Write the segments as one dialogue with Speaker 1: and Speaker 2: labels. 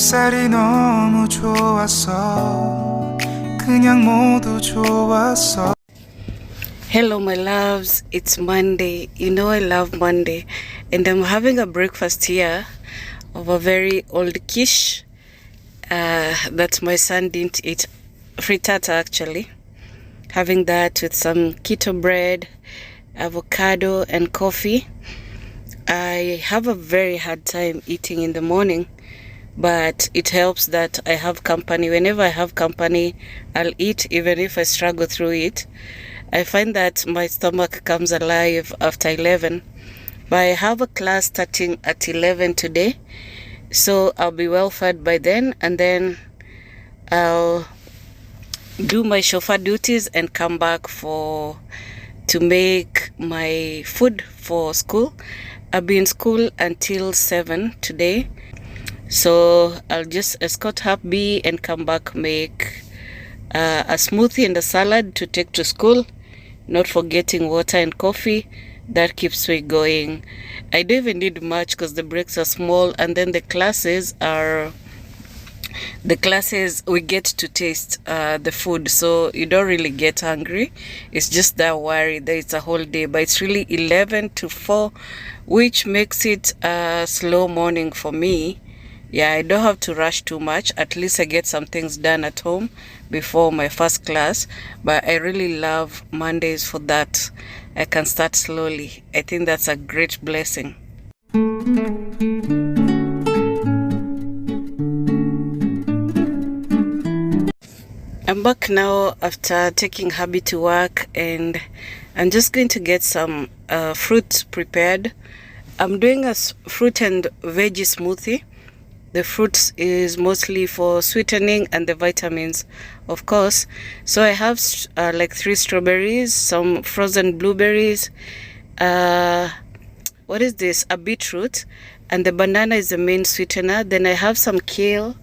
Speaker 1: 햇살이 너무 좋았어. 그냥 모두 좋았어.
Speaker 2: Hello my loves, it's Monday. You know I love Monday, and I'm having a breakfast here of a very old quiche that my son didn't eat, frittata actually. Having that with some keto bread, avocado and coffee. I have a very hard time eating in the morning, but it helps that I have company. Whenever I have company, I'll eat even if I struggle through it. I find that my stomach comes alive after 11, but I have a class starting at 11 today, so I'll be well fed by then, and then I'll do my chauffeur duties and come back to make my food for school. I'll be in school until 7 today, so I'll just escort hubby and come back, make a smoothie and a salad to take to school, not forgetting water and coffee. That keeps me going. I don't even need much because the breaks are small, and then the classes we get to taste the food, so you don't really get hungry. It's just that worry that it's a whole day, but it's really 11 to 4, which makes it a slow morning for me. Yeah, I don't have to rush too much. At least I get some things done at home before my first class. But I really love Mondays for that. I can start slowly. I think that's a great blessing. I'm back now after taking hubby to work, and I'm just going to get some fruit prepared. I'm doing a fruit and veggie smoothie. The fruit is mostly for sweetening and the vitamins, of course. So I have like 3 strawberries, some frozen blueberries, what is this? A beetroot, and the banana is the main sweetener. Then I have some kale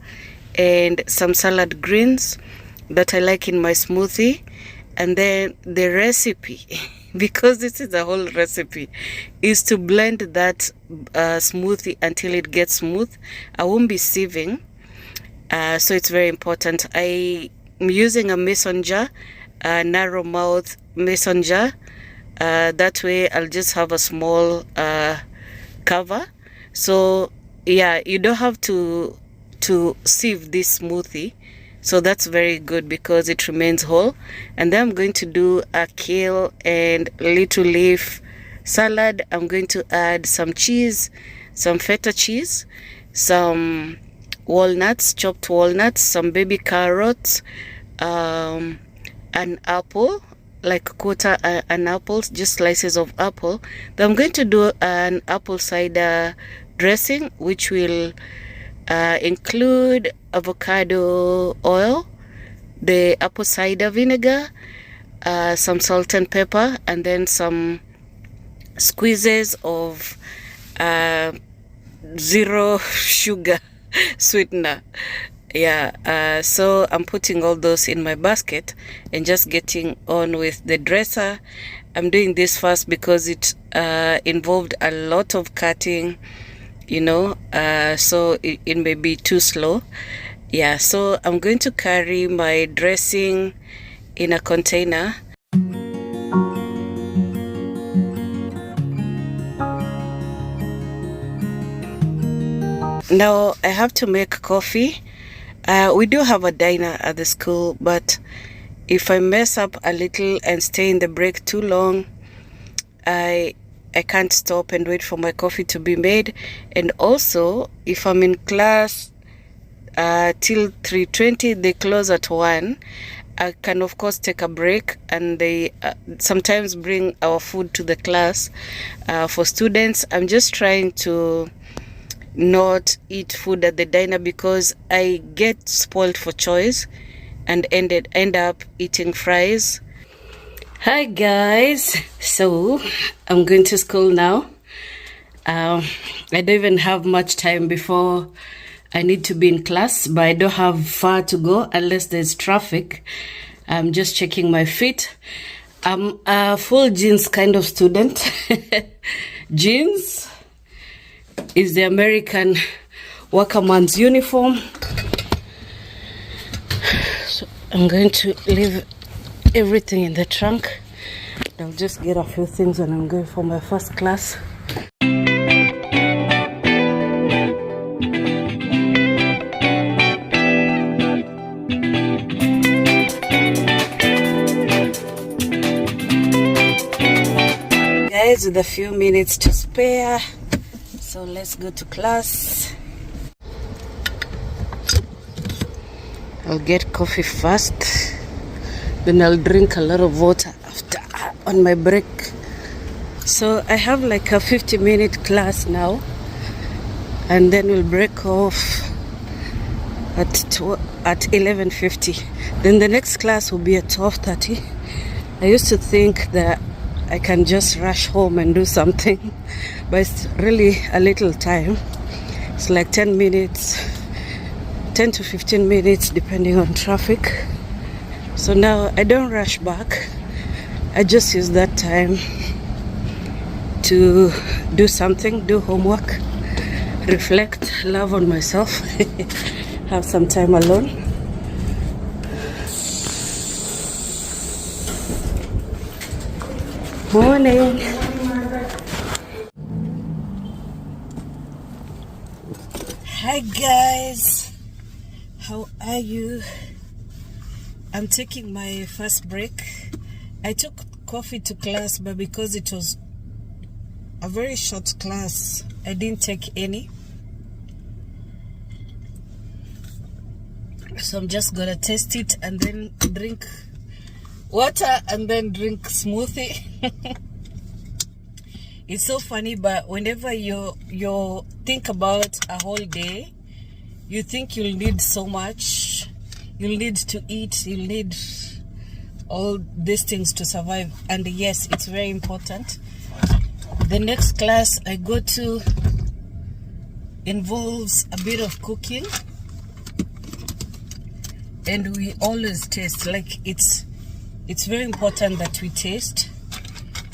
Speaker 2: and some salad greens that I like in my smoothie. And then the recipe, because this is the whole recipe, is to blend that smoothie until it gets smooth. I won't be sieving, so it's very important. I'm using a mason jar, a narrow mouth mason jar. That way I'll just have a small cover. So yeah, you don't have to sieve this smoothie. So that's very good because it remains whole. And then I'm going to do a kale and little leaf salad. I'm going to add some cheese, some feta cheese, some walnuts, chopped walnuts, some baby carrots, an apple, like quarter an apple, just slices of apple. Then I'm going to do an apple cider dressing, which will include avocado oil, the apple cider vinegar, some salt and pepper, and then some squeezes of zero sugar sweetener. Yeah, so I'm putting all those in my basket and just getting on with the dresser. I'm doing this fast because it involved a lot of cutting, you know, so it may be too slow. Yeah, so I'm going to carry my dressing in a container. Now I have to make coffee. We do have a diner at the school, but if I mess up a little and stay in the break too long, I can't stop and wait for my coffee to be made. And also, if I'm in class till 3:20, they close at 1. I can of course take a break, and they sometimes bring our food to the class for students. I'm just trying to not eat food at the diner because I get spoiled for choice and end up eating fries. Hi guys, so I'm going to school now. I don't even have much time before I need to be in class, but I don't have far to go unless there's traffic. I'm just checking my feet. I'm a full jeans kind of student. Jeans is the American workerman's uniform. So I'm going to leave everything in the trunk. I'll just get a few things when I'm going for my first class. Guys, with a few minutes to spare, so let's go to class. I'll get coffee first, then I'll drink a lot of water after on my break. So I have like a 50-minute class now, and then we'll break off at 11:50. Then the next class will be at 12:30. I used to think that I can just rush home and do something, but it's really a little time. It's like 10 to 15 minutes depending on traffic. So now I don't rush back. I just use that time to do something, do homework, reflect, love on myself, have some time alone. Morning. Hi guys, how are you? I'm taking my first break. I took coffee to class, but because it was a very short class, I didn't take any. So I'm just gonna taste it and then drink water and then drink smoothie. It's so funny, but whenever you think about a whole day, you think you'll need so much. You'll need to eat, you'll need all these things to survive. And yes, it's very important. The next class I go to involves a bit of cooking, and we always taste. Like it's very important that we taste.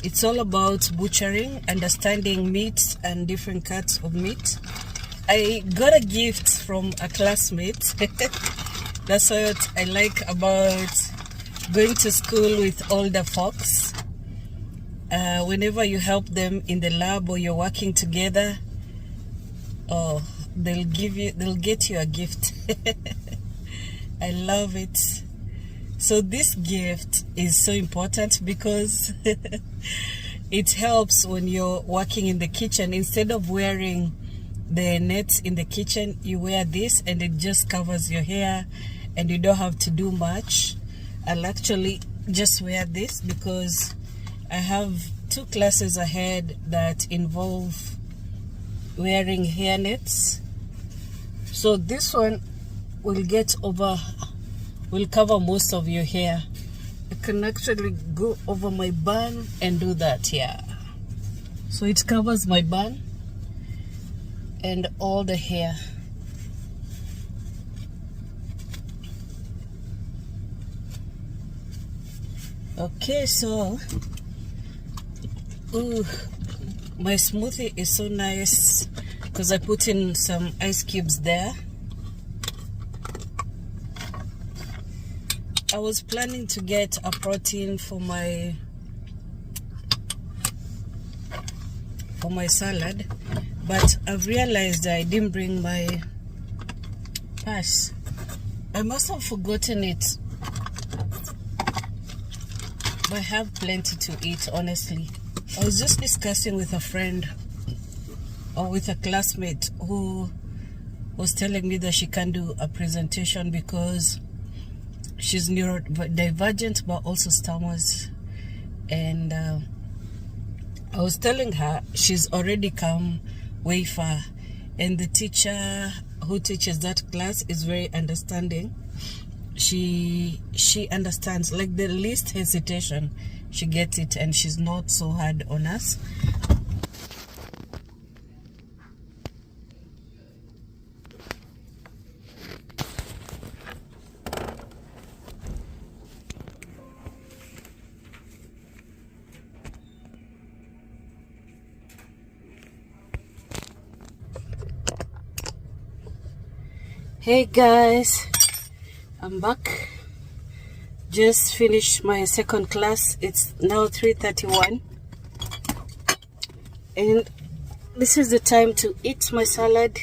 Speaker 2: It's all about butchering, understanding meats and different cuts of meat. I got a gift from a classmate. That's what I like about going to school with older folks. Whenever you help them in the lab or you're working together, oh, they'll get you a gift. I love it. So this gift is so important because it helps when you're working in the kitchen. Instead of wearing the nets in the kitchen, you wear this and it just covers your hair and you don't have to do much. I'll actually just wear this because I have 2 classes ahead that involve wearing hair nets. So this one will cover most of your hair. I can actually go over my bun and do that here. So it covers my bun and all the hair. Okay, so my smoothie is so nice because I put in some ice cubes there. I was planning to get a protein for my salad, but I've realized I didn't bring my purse. I must have forgotten it. But I have plenty to eat, honestly. I was just discussing with a friend or with a classmate who was telling me that she can't do a presentation because she's neurodivergent but also stammers. And I was telling her she's already come way far, and the teacher who teaches that class is very understanding. She understands, like the least hesitation, she gets it, and she's not so hard on us. Hey guys, I'm back. Just finished my second class. It's now 3:31 and this is the time to eat my salad.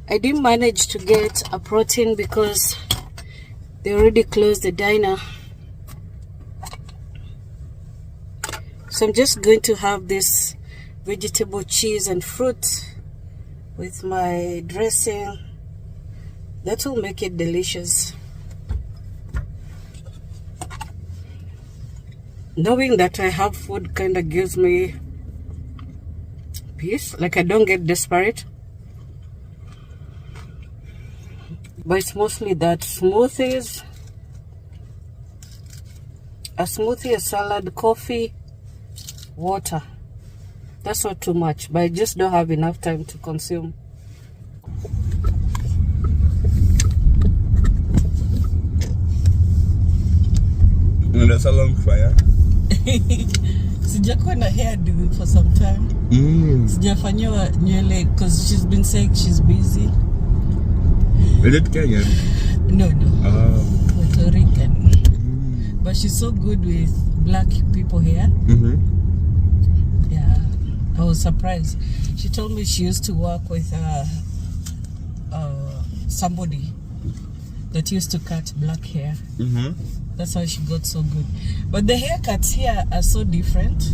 Speaker 2: I didn't manage to get a protein because they already closed the diner. So I'm just going to have this vegetable cheese and fruit with my dressing. That will make it delicious. Knowing that I have food kind of gives me peace. Like I don't get desperate. But it's mostly that smoothies, a salad, coffee, water. That's not too much, but I just don't have enough time to consume.
Speaker 3: And that's a long fire.
Speaker 2: Sijakuwa na hairdo for some time. Sijafanyiwa nywele because she's been saying she's busy.
Speaker 3: Is it Kenyan?
Speaker 2: No. Puerto Rican. But she's so good with black people hair. Yeah, I was surprised. She told me she used to work with somebody that used to cut black hair. That's how she got so good. But the haircuts here are so different.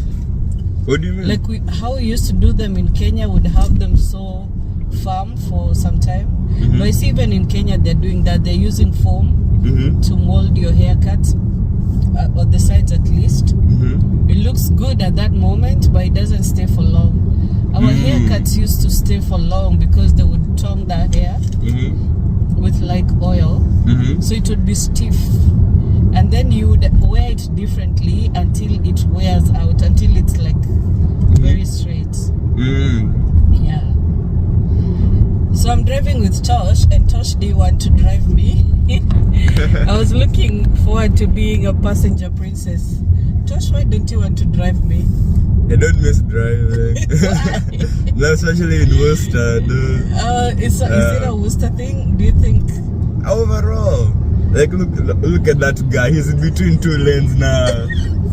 Speaker 3: What do you mean?
Speaker 2: Like how we used to do them in Kenya, would have them so firm for some time. But I see even in Kenya they're doing that. They're using foam to mold your haircut, or the sides at least. It looks good at that moment, but it doesn't stay for long. Our haircuts used to stay for long because they would tongue the hair with like oil, so it would be stiff. And then you would wear it differently until it wears out, until it's like very straight. Yeah. So I'm driving with Tosh, and Tosh didn't want to drive me. I was looking forward to being a passenger princess. Tosh, why don't you want to drive me?
Speaker 3: I don't miss driving. No, especially in Worcester.
Speaker 2: Is it a Worcester thing? Do you think?
Speaker 3: Overall, like look at that guy. He's in between two lanes now.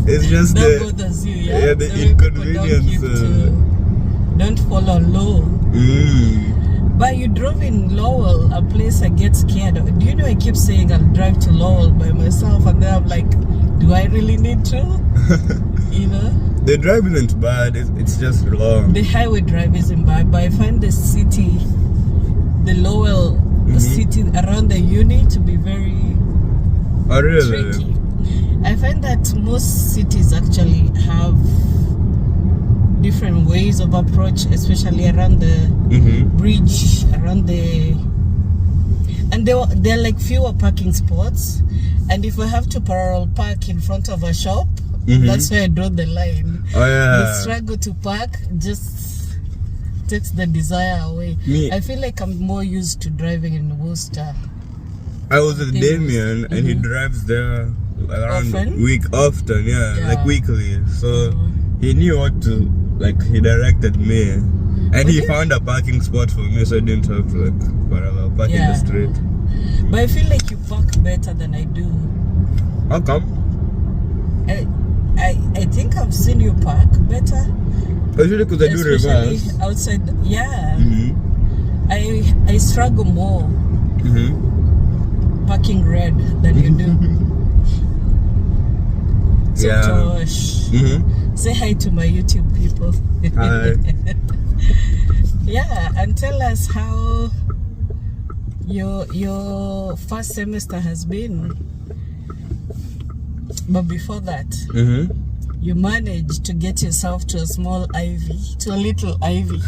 Speaker 3: It's just
Speaker 2: that bothers you, yeah?
Speaker 3: Yeah, the inconveniences.
Speaker 2: Don't follow low. But you drove in Lowell, a place I get scared of. Do you know I keep saying I'll drive to Lowell by myself, and then I'm like, do I really need to? You know?
Speaker 3: The drive isn't bad, it's just long.
Speaker 2: The highway drive isn't bad, but I find the city, the Lowell city around the uni to be very tricky. I find that most cities actually have different ways of approach, especially around the bridge, around the... And there are like fewer parking spots. And if I have to parallel park in front of a shop, that's where I draw the line.
Speaker 3: Oh yeah.
Speaker 2: The struggle to park just takes the desire away. I feel like I'm more used to driving in Worcester.
Speaker 3: I was with Damien and he drives there around often, like weekly. So he knew what to, like he directed me. And he found a parking spot for me, so I didn't have to like parallel park in the street.
Speaker 2: But I feel like you park better than I do.
Speaker 3: How come?
Speaker 2: I think I've seen you park better.
Speaker 3: Usually because I do reverse.
Speaker 2: Outside, I struggle more parking red than you do. So Tosh, say hi to my YouTube people.
Speaker 3: Hi.
Speaker 2: Yeah, and tell us how your first semester has been. But before that, you managed to get yourself to a little Ivy.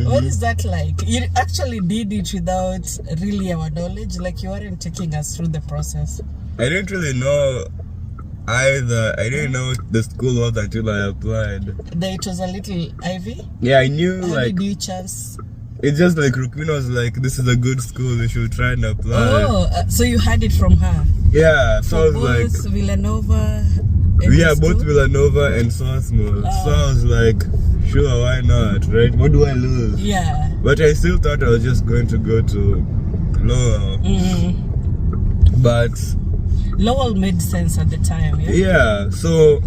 Speaker 2: What is that like? You actually did it without really our knowledge, like you weren't taking us through the process.
Speaker 3: I didn't really know either. I didn't know the school was until I applied.
Speaker 2: That it was a little Ivy?
Speaker 3: Yeah, I knew.
Speaker 2: How did you chance?
Speaker 3: It's just like Rukmina was like, this is a good school, you should try and apply.
Speaker 2: Oh, so you had it from her?
Speaker 3: Yeah, so I was
Speaker 2: both
Speaker 3: like...
Speaker 2: Villanova
Speaker 3: We are both Villanova and Swarthmore. So I was like, sure, why not, right? What do I lose?
Speaker 4: Yeah.
Speaker 3: But I still thought I was just going to go to Lowell. But
Speaker 4: Lowell made sense at the time, yeah?
Speaker 3: Yeah, so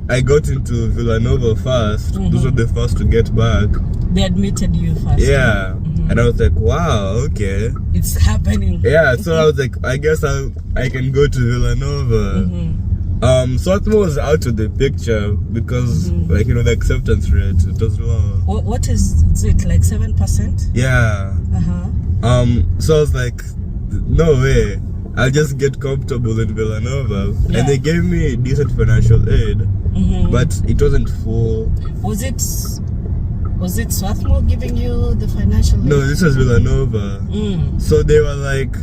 Speaker 3: I got into Villanova first. Those were the first to get back.
Speaker 4: They admitted you first.
Speaker 3: Yeah. And I was like, wow, okay.
Speaker 4: It's happening.
Speaker 3: Yeah, so I was like, I guess I can go to Villanova. Swarthmore was out of the picture because, like, you know, the acceptance rate, it was low.
Speaker 4: What is it, like 7%?
Speaker 3: Yeah. So I was like, no way. I'll just get comfortable in Villanova.
Speaker 4: Yeah.
Speaker 3: And they gave me decent financial aid, but it wasn't full.
Speaker 4: Was it Swarthmore giving you the financial aid?
Speaker 3: No, this was Villanova. So they were like,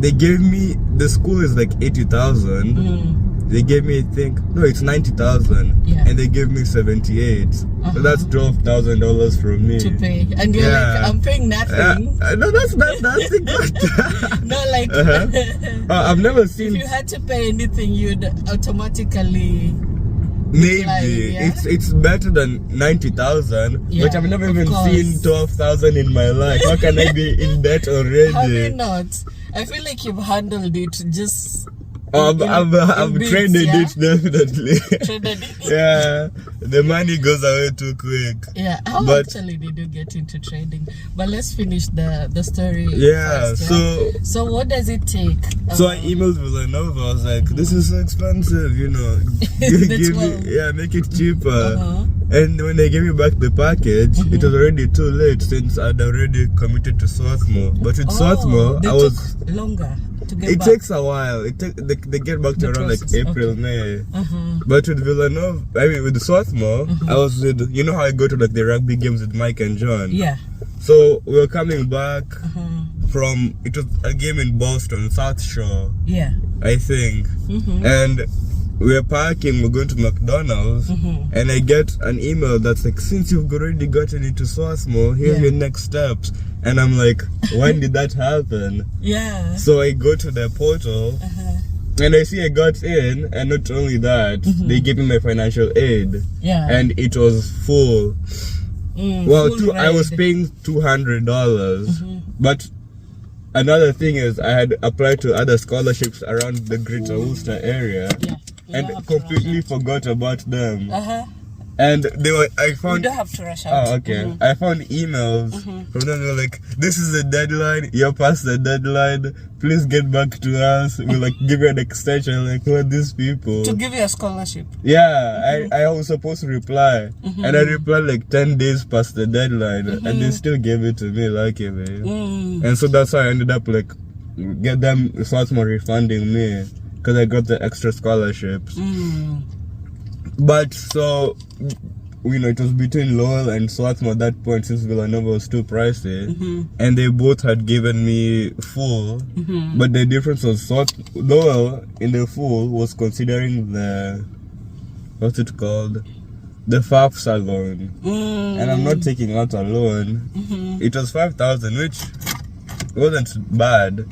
Speaker 3: they gave me, the school is like 80,000. They gave me, I think, no, it's 90,000.
Speaker 4: Yeah.
Speaker 3: And they gave me 78. So that's $12,000 from me.
Speaker 4: To pay. And you're like, I'm paying nothing.
Speaker 3: No, that's good.
Speaker 4: No, like,
Speaker 3: I've never seen.
Speaker 4: if you had to pay anything, you'd automatically...
Speaker 3: Maybe
Speaker 4: yeah?
Speaker 3: it's better than 90,000,
Speaker 4: Yeah,
Speaker 3: but I've never
Speaker 4: of
Speaker 3: even
Speaker 4: course.
Speaker 3: seen 12,000 in my life. How can I be in debt already?
Speaker 4: Have you not? I feel like you've handled it just...
Speaker 3: I've
Speaker 4: bits,
Speaker 3: traded
Speaker 4: yeah?
Speaker 3: it definitely.
Speaker 4: Traded it.
Speaker 3: Yeah, the money goes away too quick.
Speaker 4: Yeah, how
Speaker 3: But-
Speaker 4: actually did you get into trading? But let's finish the story
Speaker 3: Yeah,
Speaker 4: first, so what does it take?
Speaker 3: So I emailed Villanova. I was like, "This is so expensive, you know. Make it cheaper." And when they gave me back the package, it was already too late since I'd already committed to Swarthmore. But with Swarthmore,
Speaker 4: they
Speaker 3: I was.
Speaker 4: took longer to get
Speaker 3: It
Speaker 4: back.
Speaker 3: takes a while. They get back to
Speaker 4: The
Speaker 3: around
Speaker 4: process,
Speaker 3: like April, May. But with Villanova, I mean with Swarthmore, I was with, you know how I go to like the rugby games with Mike and John.
Speaker 4: Yeah.
Speaker 3: So we were coming back from, it was a game in Boston, South Shore,
Speaker 4: Yeah.
Speaker 3: I think, and we were parking. We're going to McDonald's, and I get an email that's like, since you've already gotten into Swarthmore, here's your next steps. And I'm like, when did that happen?
Speaker 4: Yeah.
Speaker 3: So I go to the portal, and I see I got in, and not only that, they gave me my financial aid,
Speaker 4: Yeah.
Speaker 3: and it was full. Well,
Speaker 4: full
Speaker 3: I was
Speaker 4: ride.
Speaker 3: paying $200, but another thing is I had applied to other scholarships around the Greater Ulster area,
Speaker 4: Yeah.
Speaker 3: and completely forgot about them. And I
Speaker 4: You
Speaker 3: found.
Speaker 4: don't have to rush out.
Speaker 3: Oh, okay. I found emails from them. They were like, "This is the deadline. You're past the deadline. Please get back to us. We'll like give you an extension." Like, who are these people?
Speaker 4: To give you a scholarship.
Speaker 3: Yeah, I was supposed to reply, and I replied like 10 days past the deadline, and they still gave it to me, lucky me. And so that's how I ended up like get them Swarthmore refunding me because I got the extra scholarships. But so, you know, it was between Lowell and Swarthmore at that point, since Villanova was too pricey, and they both had given me full, but the difference was Lowell in the full was considering the, what's it called, the FAFSA loan, and I'm not taking out a loan. It was 5,000, which wasn't bad,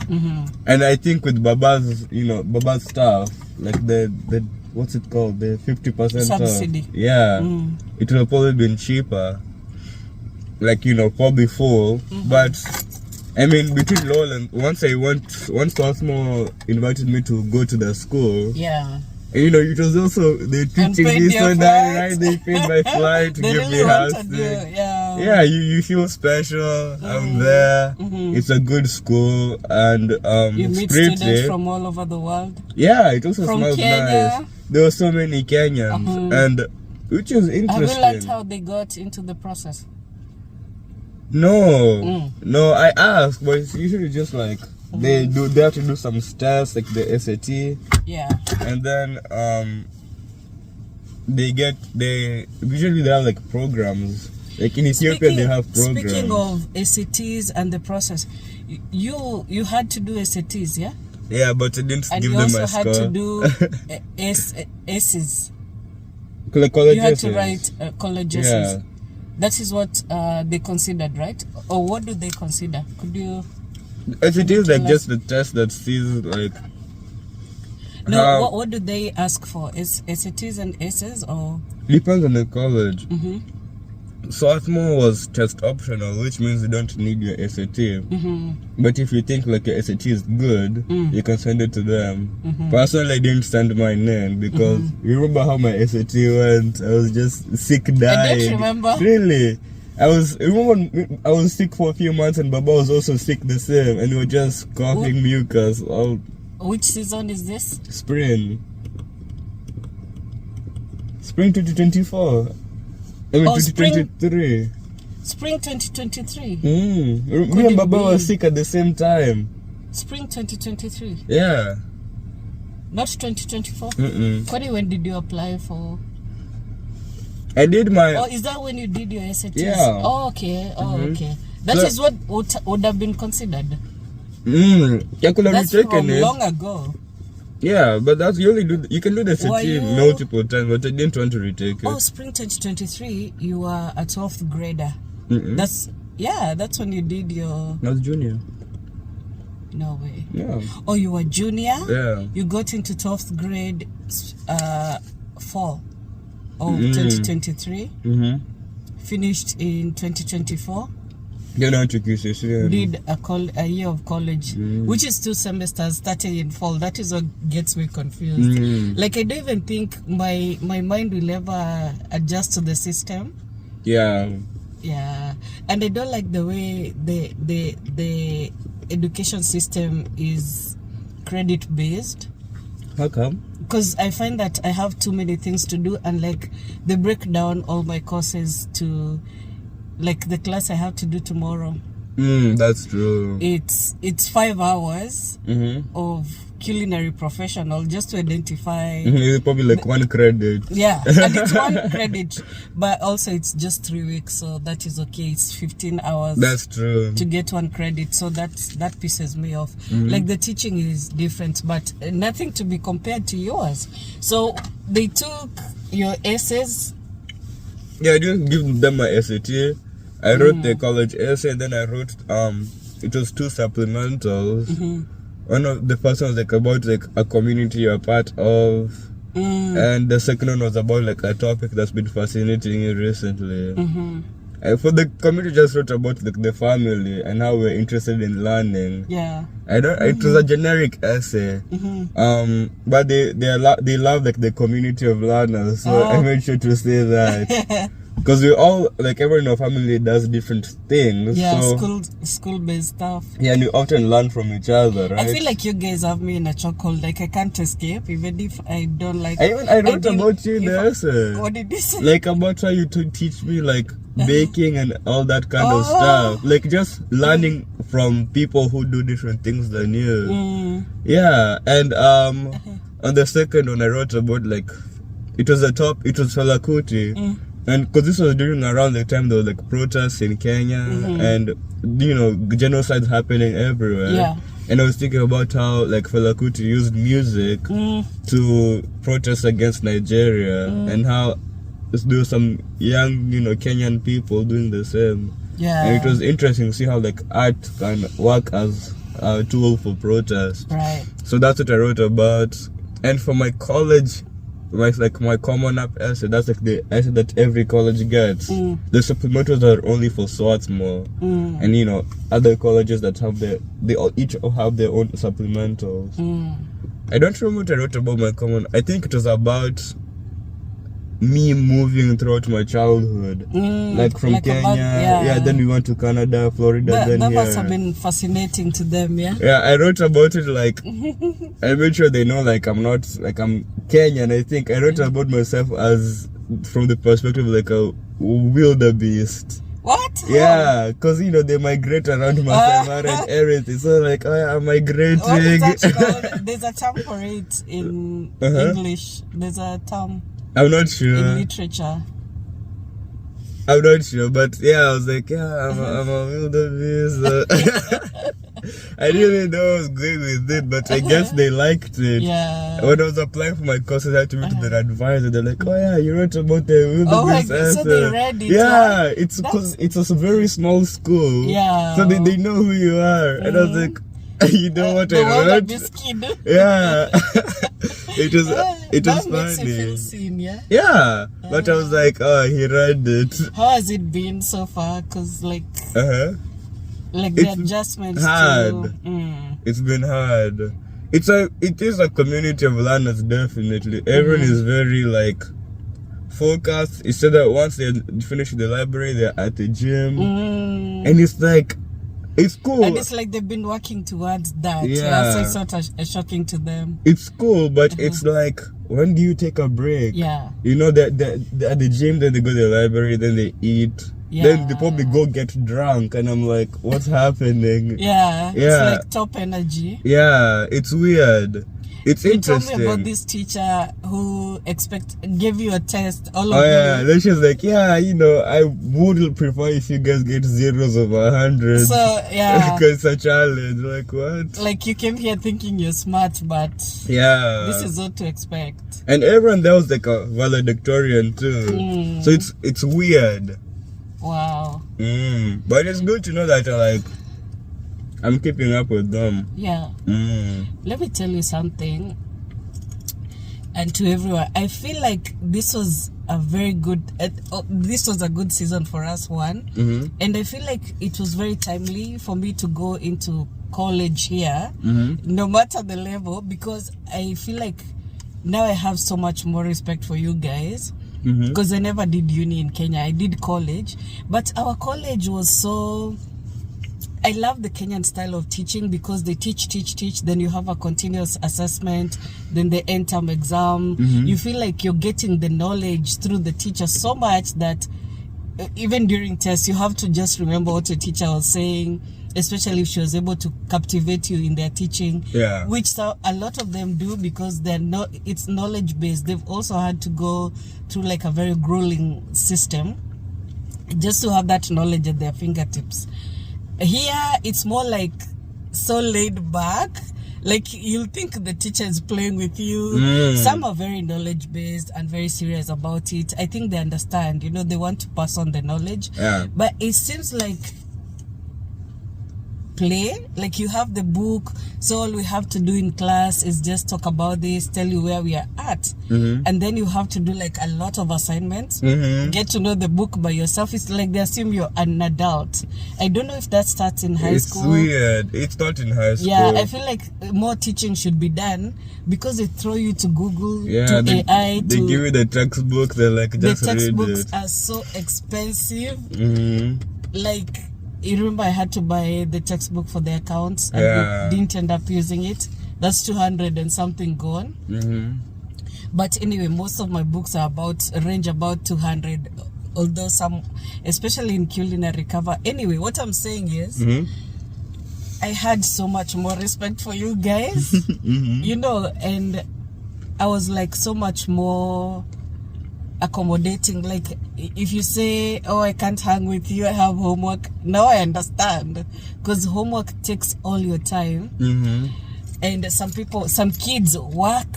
Speaker 3: and I think with Baba's, you know, Baba's stuff, like the what's it called, the 50%
Speaker 4: subsidy.
Speaker 3: off, yeah, it would have probably been cheaper, like, you know, probably full. But I mean, between Lowell and once Swarthmore invited me to go to the school,
Speaker 4: Yeah.
Speaker 3: and, you know, it was also they teaching
Speaker 4: paid
Speaker 3: me
Speaker 4: your
Speaker 3: so that, right? They paid my flight to
Speaker 4: They
Speaker 3: give
Speaker 4: really
Speaker 3: me
Speaker 4: wanted
Speaker 3: housing.
Speaker 4: you, yeah.
Speaker 3: Yeah, you feel special. I'm there. It's a good school, and
Speaker 4: You meet
Speaker 3: pretty.
Speaker 4: students from all over the world.
Speaker 3: Yeah, it also
Speaker 4: From
Speaker 3: smells
Speaker 4: Kenya.
Speaker 3: nice. There were so many Kenyans, and which is
Speaker 4: Have you
Speaker 3: interesting.
Speaker 4: liked how they got into the process?
Speaker 3: No, I asked, but it's usually just like they have to do some tests like the SAT,
Speaker 4: Yeah.
Speaker 3: and then they usually they have like programs. Like in Ethiopia, they have programs.
Speaker 4: Speaking of SATs and the process, you had to do SATs, yeah?
Speaker 3: Yeah, but I didn't
Speaker 4: And
Speaker 3: give
Speaker 4: you
Speaker 3: them
Speaker 4: also
Speaker 3: my
Speaker 4: had
Speaker 3: score.
Speaker 4: to do S's.
Speaker 3: College
Speaker 4: You had to
Speaker 3: essays.
Speaker 4: write college
Speaker 3: Yeah.
Speaker 4: essays. That is what they considered, right? Or what do they consider? Could you...
Speaker 3: SAT is like just the test that sees like.
Speaker 4: No, what do they ask for? SATs and S's or?
Speaker 3: Depends on the college. Swarthmore was test optional, which means you don't need your SAT. But if you think like your SAT is good, you can send it to them. Personally, I didn't send mine in because you remember how my SAT went? I was just sick, dying.
Speaker 4: I don't remember.
Speaker 3: Really? I was sick for a few months, and Baba was also sick the same, and we were just coughing mucus all.
Speaker 4: Which season is this?
Speaker 3: Spring 2024. I mean, 2023.
Speaker 4: Spring 2023.
Speaker 3: Me and Baba were sick at the same time.
Speaker 4: Spring 2023.
Speaker 3: Yeah.
Speaker 4: Not 2024. Kwani, when did you apply for?
Speaker 3: I did my.
Speaker 4: Oh, is that when you did your SATs?
Speaker 3: Yeah.
Speaker 4: Oh, okay. Oh, okay. That is what would have been considered.
Speaker 3: I could have
Speaker 4: That's
Speaker 3: retaken
Speaker 4: from
Speaker 3: it
Speaker 4: long ago.
Speaker 3: Yeah, but that's you can do the SAT multiple times, but I didn't want to retake it.
Speaker 4: Oh, spring 2023, you were a 12th grader. That's when you did your.
Speaker 3: I was junior.
Speaker 4: No way.
Speaker 3: Yeah.
Speaker 4: Oh, you were junior?
Speaker 3: Yeah.
Speaker 4: You got into 12th grade fall of 2023. Finished in 2024.
Speaker 3: Then I took UCC.
Speaker 4: Did a year of college, which is 2 semesters starting in fall. That is what gets me confused. Like, I don't even think my mind will ever adjust to the system.
Speaker 3: Yeah.
Speaker 4: Yeah. And I don't like the way the education system is credit based.
Speaker 3: How come?
Speaker 4: Because I find that I have too many things to do, and like they break down all my courses to like the class I have to do tomorrow.
Speaker 3: That's true.
Speaker 4: It's 5 hours of culinary professional just to identify.
Speaker 3: It's probably like 1 credit.
Speaker 4: Yeah, and it's 1 credit, but also it's just 3 weeks, so that is okay. It's 15 hours.
Speaker 3: That's true.
Speaker 4: To get 1 credit, so that pisses me off. Like the teaching is different, but nothing to be compared to yours. So they took your essays.
Speaker 3: Yeah, I didn't give them my SAT. I wrote the college essay, and then I wrote it was 2 supplementals. One of the first one was like about like a community you're a part of, and the second one was about like a topic that's been fascinating you recently. For the community, just wrote about like the family and how we're interested in learning.
Speaker 4: Yeah.
Speaker 3: It was a generic essay. But they love like the community of learners, so I made sure to say that. Because we all, like everyone in our family does different things.
Speaker 4: Yeah,
Speaker 3: so,
Speaker 4: school-based stuff.
Speaker 3: Yeah, and we often learn from each other, right?
Speaker 4: I feel like you guys have me in a chokehold. Like, I can't escape, even if I don't like...
Speaker 3: I wrote about you in the essay.
Speaker 4: What did you say?
Speaker 3: Like, about how you teach me, like, baking and all that kind of stuff. Like, just learning from people who do different things than you. Yeah, and on the second one, I wrote about, like, it was Fela Kuti. And because this was during around the time there was like protests in Kenya and genocides happening everywhere.
Speaker 4: Yeah.
Speaker 3: And I was thinking about how like Fela Kuti used music to protest against Nigeria and how there were some young Kenyan people doing the same.
Speaker 4: Yeah.
Speaker 3: And it was interesting to see how like art can work as a tool for protest.
Speaker 4: Right.
Speaker 3: So that's what I wrote about. And for my college, my common up essay, that's like the essay that every college gets. The supplementals are only for Swarthmore, and other colleges that have they all each have their own supplementals. I don't remember what I wrote about my common. I think it was about me moving throughout my childhood, like from Kenya, then we went to Canada, Florida, then
Speaker 4: that
Speaker 3: here.
Speaker 4: must have been fascinating to them.
Speaker 3: Yeah, I wrote about it, like I made sure they know like I'm not like I'm Kenyan. I think I wrote about myself as from the perspective of like a wildebeest.
Speaker 4: What?
Speaker 3: Yeah, because they migrate around Masai and everything. So like, I'm migrating.
Speaker 4: What is that called? There's a term for it in English. There's a term.
Speaker 3: I'm not sure.
Speaker 4: In literature.
Speaker 3: I'm not sure, but yeah, I was like, I'm a wildebeest. I didn't even know I was going with it, but I guess they liked it.
Speaker 4: Yeah.
Speaker 3: When I was applying for my courses, I had to meet their advisor. They're like, oh yeah, you wrote about the wildebeest essay.
Speaker 4: So they read it.
Speaker 3: Yeah, it's because it's a very small school.
Speaker 4: Yeah.
Speaker 3: So they know who you are. And I was like, you know what I wrote?
Speaker 4: Kid.
Speaker 3: Yeah. it was
Speaker 4: that makes you feel
Speaker 3: funny.
Speaker 4: seen, yeah?
Speaker 3: Yeah, but I was like, oh, he read it.
Speaker 4: How has it been so far? Because like the
Speaker 3: It's
Speaker 4: adjustments
Speaker 3: hard.
Speaker 4: to
Speaker 3: It's been hard. It is a community of learners, definitely. Everyone is very like focused. It's so that once they finish the library, they're at the gym, and it's like, it's cool.
Speaker 4: and it's like they've been working towards that.
Speaker 3: Yeah.
Speaker 4: So it's not shocking to them.
Speaker 3: It's cool, but it's like, when do you take a break?
Speaker 4: Yeah.
Speaker 3: You know, that at the gym, then they go to the library, then they eat. Then they probably go get drunk, and I'm like, what's happening?
Speaker 4: Yeah.
Speaker 3: Yeah.
Speaker 4: It's like top energy.
Speaker 3: Yeah, it's weird. It's
Speaker 4: You
Speaker 3: interesting.
Speaker 4: told me about this teacher who gave you a test. All
Speaker 3: Oh
Speaker 4: of
Speaker 3: yeah,
Speaker 4: you.
Speaker 3: then she's like, yeah, you know, I would prefer if you guys get zeros over 100.
Speaker 4: So yeah.
Speaker 3: Because it's a challenge. Like, what?
Speaker 4: Like you came here thinking you're smart, but
Speaker 3: Yeah.
Speaker 4: this is what to expect.
Speaker 3: And everyone there was like a valedictorian too. So it's weird.
Speaker 4: Wow.
Speaker 3: But it's good to know that like I'm keeping up with them.
Speaker 4: Yeah. Let me tell you something. And to everyone, I feel like this was a very good. This was a good season for us, one. And I feel like it was very timely for me to go into college here, no matter the level, because I feel like now I have so much more respect for you guys. Because I never did uni in Kenya. I did college, but our college was so. I love the Kenyan style of teaching because they teach, then you have a continuous assessment, then the end term exam. You feel like you're getting the knowledge through the teacher so much that even during tests, you have to just remember what your teacher was saying, especially if she was able to captivate you in their teaching, which a lot of them do because it's knowledge based. They've also had to go through like a very grueling system just to have that knowledge at their fingertips. Here, it's more like so laid back. Like, you'll think the teacher is playing with you. Some are very knowledge-based and very serious about it. I think they understand, you know, they want to pass on the knowledge. But it seems like play, like you have the book, so all we have to do in class is just talk about this, tell you where we are at, and then you have to do like a lot of assignments, get to know the book by yourself. It's like they assume you're an adult. I don't know if that starts in high school.
Speaker 3: It's weird. It's not in high school.
Speaker 4: Yeah, I feel like more teaching should be done because they throw you to Google, to AI.
Speaker 3: They give you the textbook. They're like, just
Speaker 4: the
Speaker 3: read
Speaker 4: textbooks
Speaker 3: it.
Speaker 4: are so expensive. Like, you remember I had to buy the textbook for the accounts and we didn't end up using it. That's 200 and something gone. But anyway, most of my books are range about 200, although some, especially in culinary cover. Anyway, what I'm saying is, I had so much more respect for you guys, you know, and I was like so much more accommodating. Like if you say, oh, I can't hang with you, I have homework, now I understand, because homework takes all your time. And some kids work,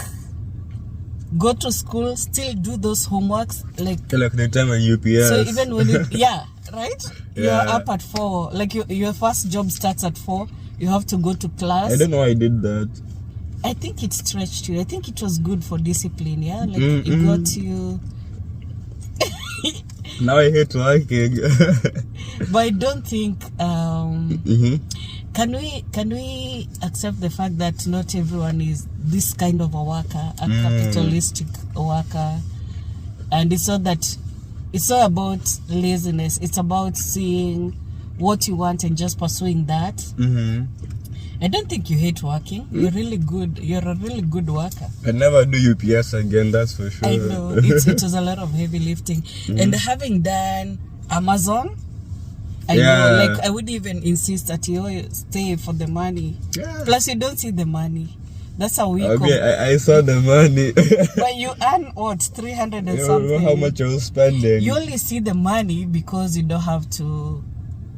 Speaker 4: go to school, still do those homeworks, like
Speaker 3: the time at UPS.
Speaker 4: so even when right, you're up at 4, like your first job starts at 4, you have to go to class.
Speaker 3: I don't know why I did that.
Speaker 4: I think it stretched you. I think it was good for discipline, yeah, like it got you.
Speaker 3: Now I hate working.
Speaker 4: But I don't think can we accept the fact that not everyone is this kind of a worker, a capitalistic worker, and it's not about laziness, it's about seeing what you want and just pursuing that. I don't think you hate working. You're really good. You're a really good worker.
Speaker 3: I never do UPS again, that's for sure.
Speaker 4: I know. It was a lot of heavy lifting. And having done Amazon, I know, like I would even insist that you stay for the money. Plus you don't see the money. That's how we
Speaker 3: I saw the money.
Speaker 4: But you earn what, 300 and something?
Speaker 3: You know how much I was spending.
Speaker 4: You only see the money because you don't have to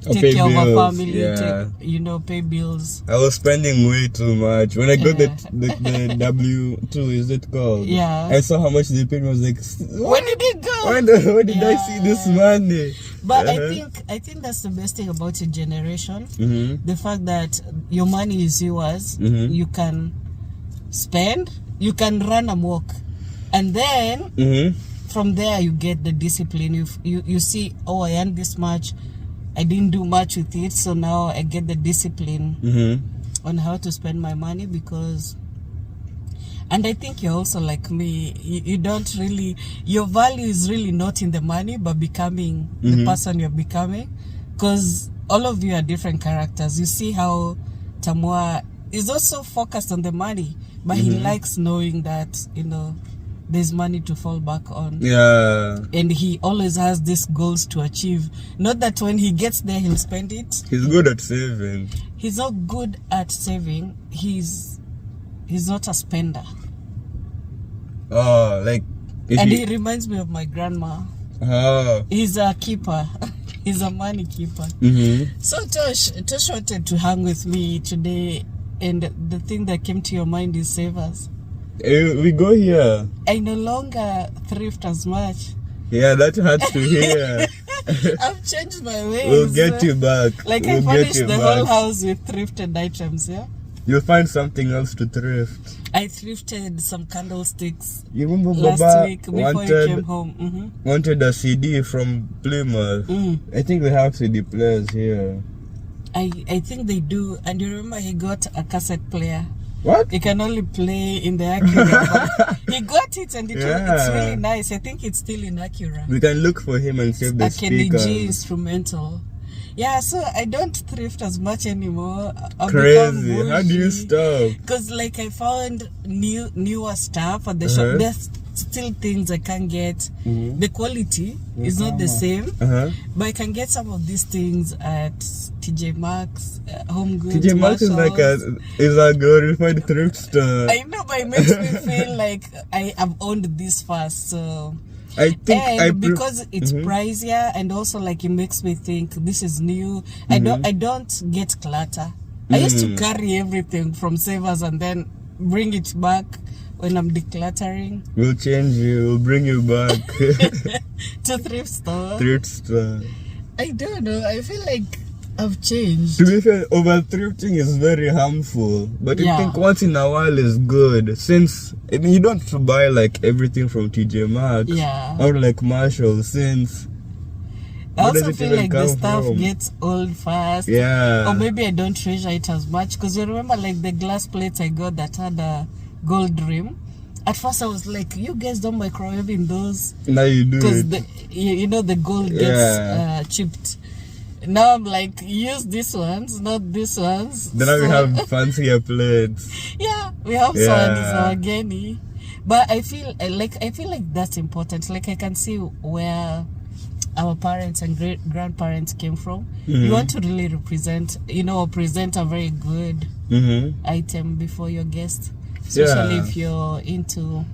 Speaker 4: take care of a family, pay bills.
Speaker 3: I was spending way too much. When I got the W2, is it called? I saw how much they paid me. I was like,
Speaker 4: when did it go?
Speaker 3: When did I see this money?
Speaker 4: But I think that's the best thing about your generation. The fact that your money is yours. You can spend you can run amok, and then
Speaker 3: Mm-hmm.
Speaker 4: from there you get the discipline. You see, oh, I earned this much, I didn't do much with it, so now I get the discipline
Speaker 3: Mm-hmm.
Speaker 4: on how to spend my money. Because, and I think you're also like me, you don't really, your value is really not in the money, but becoming the person you're becoming. Because all of you are different characters. You see how Tamwa is also focused on the money, but he likes knowing that, you know, there's money to fall back on.
Speaker 3: Yeah.
Speaker 4: And he always has these goals to achieve. Not that when he gets there, he'll spend it.
Speaker 3: He's good at saving.
Speaker 4: He's not good at saving. He's not a spender.
Speaker 3: Oh, like...
Speaker 4: And he reminds me of my grandma.
Speaker 3: Oh.
Speaker 4: He's a keeper. He's a money keeper.
Speaker 3: Mm-hmm.
Speaker 4: So Tosh wanted to hang with me today, and the thing that came to your mind is savers.
Speaker 3: We go here.
Speaker 4: I no longer thrift as much.
Speaker 3: Yeah, that hurts to hear.
Speaker 4: I've changed my ways.
Speaker 3: We'll get you back.
Speaker 4: Like
Speaker 3: we'll
Speaker 4: I furnished the whole house with thrifted items, yeah?
Speaker 3: You'll find something else to thrift.
Speaker 4: I thrifted some candlesticks
Speaker 3: You remember
Speaker 4: last
Speaker 3: Baba
Speaker 4: week before you came home.
Speaker 3: wanted a CD from Plymouth. I think they have CD players here.
Speaker 4: I think they do. And you remember he got a cassette player.
Speaker 3: What?
Speaker 4: He can only play in the Acura. He got it, and it's
Speaker 3: Yeah.
Speaker 4: really nice. I think it's still in Acura.
Speaker 3: We can look for him and save the
Speaker 4: A Kenny
Speaker 3: speakers.
Speaker 4: G instrumental. Yeah, so I don't thrift as much anymore.
Speaker 3: Crazy. How do you stop?
Speaker 4: Because like I found newer stuff at the shop. There's still things I can't get. The quality is not the same. But I can get some of these things at TJ Maxx, Home Goods.
Speaker 3: TJ Maxx is like a glorified thrift store.
Speaker 4: I know, but it makes me feel like I have owned this first. So
Speaker 3: I think
Speaker 4: and because it's pricier, and also like it makes me think this is new. I don't get clutter. I used to carry everything from savers and then bring it back when I'm decluttering.
Speaker 3: We'll change you. We'll bring you back.
Speaker 4: To thrift store.
Speaker 3: Thrift store.
Speaker 4: I don't know. I feel like I've changed.
Speaker 3: To be fair, over thrifting is very harmful, but I think once in a while is good. Since I mean, you don't have to buy like everything from TJ Maxx or like Marshall. Since
Speaker 4: I also feel like the stuff gets old fast.
Speaker 3: Yeah.
Speaker 4: Or maybe I don't treasure it as much. Because you remember like the glass plates I got that had a gold rim. At first I was like, you guys don't microwave in those.
Speaker 3: Now you do it.
Speaker 4: Because you know the gold gets chipped. Now I'm like, use these ones, not these ones.
Speaker 3: Then we have fancier plates.
Speaker 4: Yeah, we have some Geni. But I feel like that's important. Like I can see where our parents and grandparents came from. You want to really represent, present a very good item before your guest. Especially if you're into...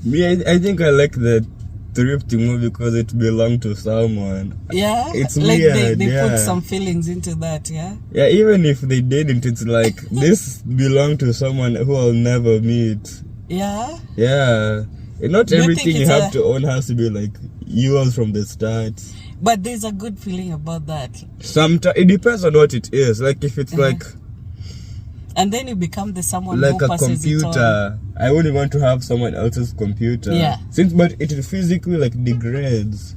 Speaker 3: Me, I think I like the thrifting more because it belonged to someone.
Speaker 4: Yeah?
Speaker 3: It's
Speaker 4: like
Speaker 3: weird,
Speaker 4: they put some feelings into that, yeah?
Speaker 3: Yeah, even if they didn't, it's like, this belonged to someone who I'll never meet.
Speaker 4: Yeah?
Speaker 3: Yeah. And not everything you have to own has to be like yours from the start.
Speaker 4: But there's a good feeling about that.
Speaker 3: Sometimes, it depends on what it is. Like if it's like...
Speaker 4: And then you become the someone
Speaker 3: like
Speaker 4: who passes
Speaker 3: a computer.
Speaker 4: It on.
Speaker 3: I wouldn't want to have someone else's computer.
Speaker 4: Yeah.
Speaker 3: But it physically like degrades.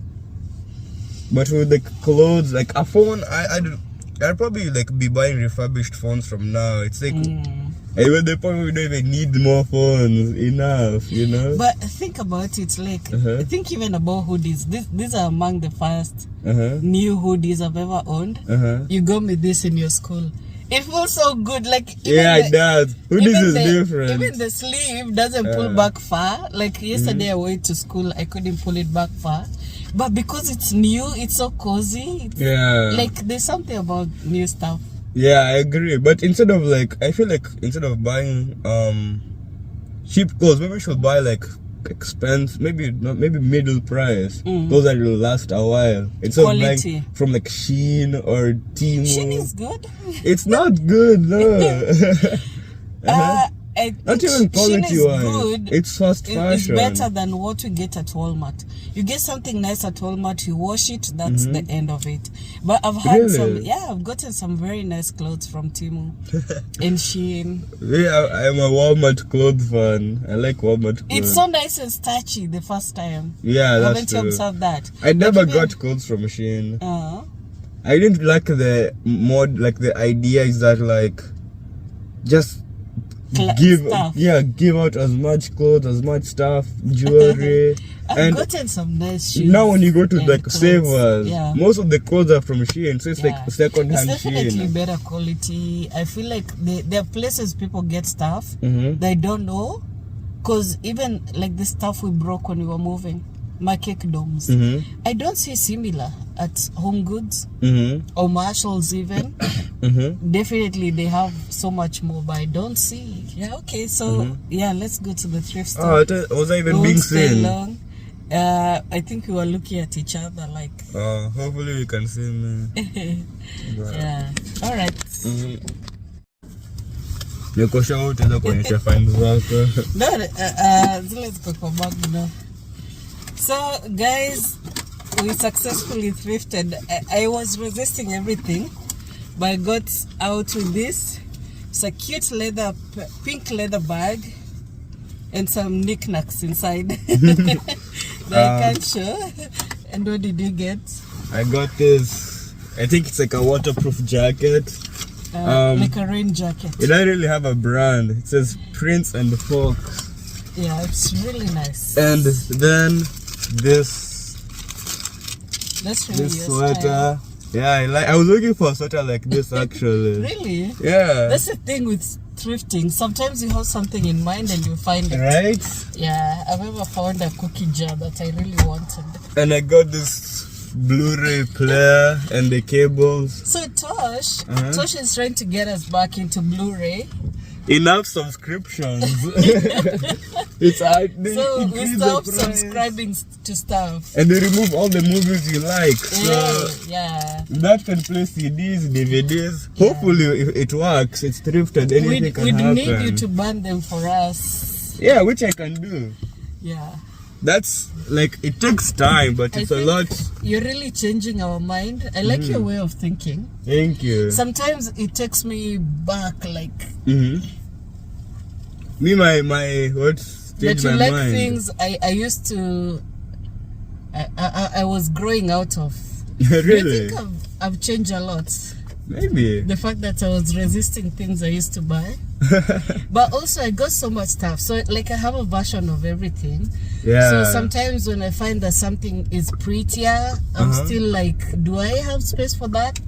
Speaker 3: But with the clothes, like a phone, I'd probably like be buying refurbished phones from now. It's like even the point where we don't even need more phones enough,
Speaker 4: But think about it, like think even about hoodies. These are among the first new hoodies I've ever owned. You got me this in your school. It feels so good, like
Speaker 3: it does. Hoodies is different.
Speaker 4: Even the sleeve doesn't pull back far. Like yesterday I went to school, I couldn't pull it back far. But because it's new, it's so cozy. Like there's something about new stuff.
Speaker 3: Yeah, I agree. But instead of buying cheap clothes, maybe we should buy like maybe middle price. Those that will last a while. Instead of buying from like Shein or Temu.
Speaker 4: Shein is good.
Speaker 3: It's not good though. Not even quality wise.
Speaker 4: Good.
Speaker 3: It's fast fashion.
Speaker 4: It's better than what we get at Walmart. You get something nice at Walmart, you wash it, that's the end of it. But I've had I've gotten some very nice clothes from Temu and Shein.
Speaker 3: Yeah, I'm a Walmart clothes fan. I like Walmart clothes.
Speaker 4: It's so nice and starchy the first time.
Speaker 3: Yeah, that's
Speaker 4: Haven't you observed that?
Speaker 3: I never got clothes from Shein. I didn't like the mod, like the idea is that like just give out as much clothes, as much stuff, jewelry.
Speaker 4: I've gotten some nice shoes.
Speaker 3: Now when you go to like Savers, most of the clothes are from Shein, so it's like second hand Shein.
Speaker 4: It's definitely better quality. I feel like there are places people get stuff they don't know, because even like the stuff we broke when we were moving, my cake domes, I don't see similar at Home Goods or Marshalls even. Definitely they have so much more, but I don't see. Yeah, okay, so let's go to the thrift store.
Speaker 3: Was I even being seen?
Speaker 4: Long. I think we were looking at each other like.
Speaker 3: Hopefully you can see me.
Speaker 4: Yeah. All right.
Speaker 3: Nikosha utaweza kuonyesha fine zako.
Speaker 4: No, zile ziko kwa bag no. So guys, we successfully thrifted. I was resisting everything, but I got out with this. It's a cute pink leather bag and some knickknacks inside that I can't show. And what did you get?
Speaker 3: I got this, I think it's like a waterproof jacket.
Speaker 4: Like a rain jacket.
Speaker 3: It doesn't really have a brand. It says Prince and Fox.
Speaker 4: Yeah, it's really nice.
Speaker 3: And then this sweater.
Speaker 4: Style.
Speaker 3: Yeah, I was looking for a sweater like this actually.
Speaker 4: Really?
Speaker 3: Yeah.
Speaker 4: That's the thing with thrifting. Sometimes you have something in mind and you find it.
Speaker 3: Right?
Speaker 4: Yeah, I've ever found a cookie jar that I really wanted.
Speaker 3: And I got this Blu-ray player and the cables.
Speaker 4: So Tosh is trying to get us back into Blu-ray.
Speaker 3: Enough subscriptions. It's hard.
Speaker 4: So we stop subscribing to stuff.
Speaker 3: And they remove all the movies you like.
Speaker 4: Yeah.
Speaker 3: That can play CDs, DVDs. Yeah. Hopefully, if it works, it's thrifted. Anything can happen.
Speaker 4: We need you to burn them for us.
Speaker 3: Yeah, which I can do.
Speaker 4: Yeah.
Speaker 3: That's like, it takes time, but it's a lot.
Speaker 4: You're really changing our mind. I like your way of thinking.
Speaker 3: Thank you.
Speaker 4: Sometimes it takes me back, like.
Speaker 3: Me, my what stage my
Speaker 4: like
Speaker 3: mind.
Speaker 4: Things I used to. I was growing out of.
Speaker 3: Really?
Speaker 4: I think I've changed a lot.
Speaker 3: Maybe.
Speaker 4: The fact that I was resisting things I used to buy. But also I got so much stuff. So like I have a version of everything.
Speaker 3: Yeah.
Speaker 4: So sometimes when I find that something is prettier, I'm still like, do I have space for that?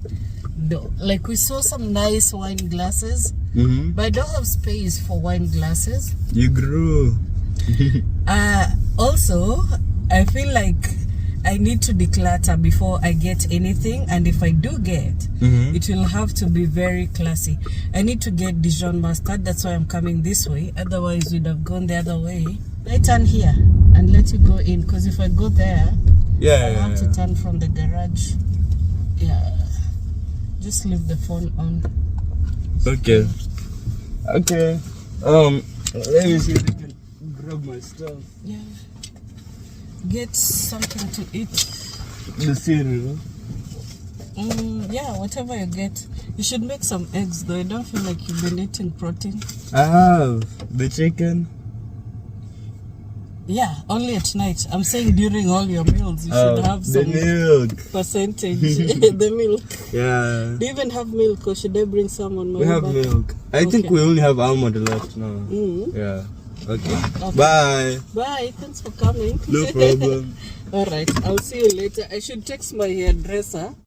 Speaker 4: No. Like we saw some nice wine glasses. But I don't have space for wine glasses.
Speaker 3: You grew.
Speaker 4: Also, I feel like I need to declutter before I get anything, and if I do get, it will have to be very classy. I need to get Dijon mustard, that's why I'm coming this way. Otherwise, we'd have gone the other way. I turn here and let you go in, because if I go there, I have to turn from the garage. Yeah. Just leave the phone on.
Speaker 3: Okay. Okay. Let me see if I can grab my stuff.
Speaker 4: Yeah. Get something to eat.
Speaker 3: The cereal.
Speaker 4: Yeah, whatever you get. You should make some eggs though. I don't feel like you've been eating protein.
Speaker 3: I have the chicken.
Speaker 4: Yeah, only at night. I'm saying during all your meals you should have some
Speaker 3: milk
Speaker 4: percentage. The milk.
Speaker 3: Yeah.
Speaker 4: Do you even have milk, or should I bring some on my
Speaker 3: We have
Speaker 4: back?
Speaker 3: milk. I think we only have almond left now. Yeah. Okay. Bye.
Speaker 4: Bye. Thanks for coming.
Speaker 3: No problem.
Speaker 4: All right. I'll see you later. I should text my hairdresser.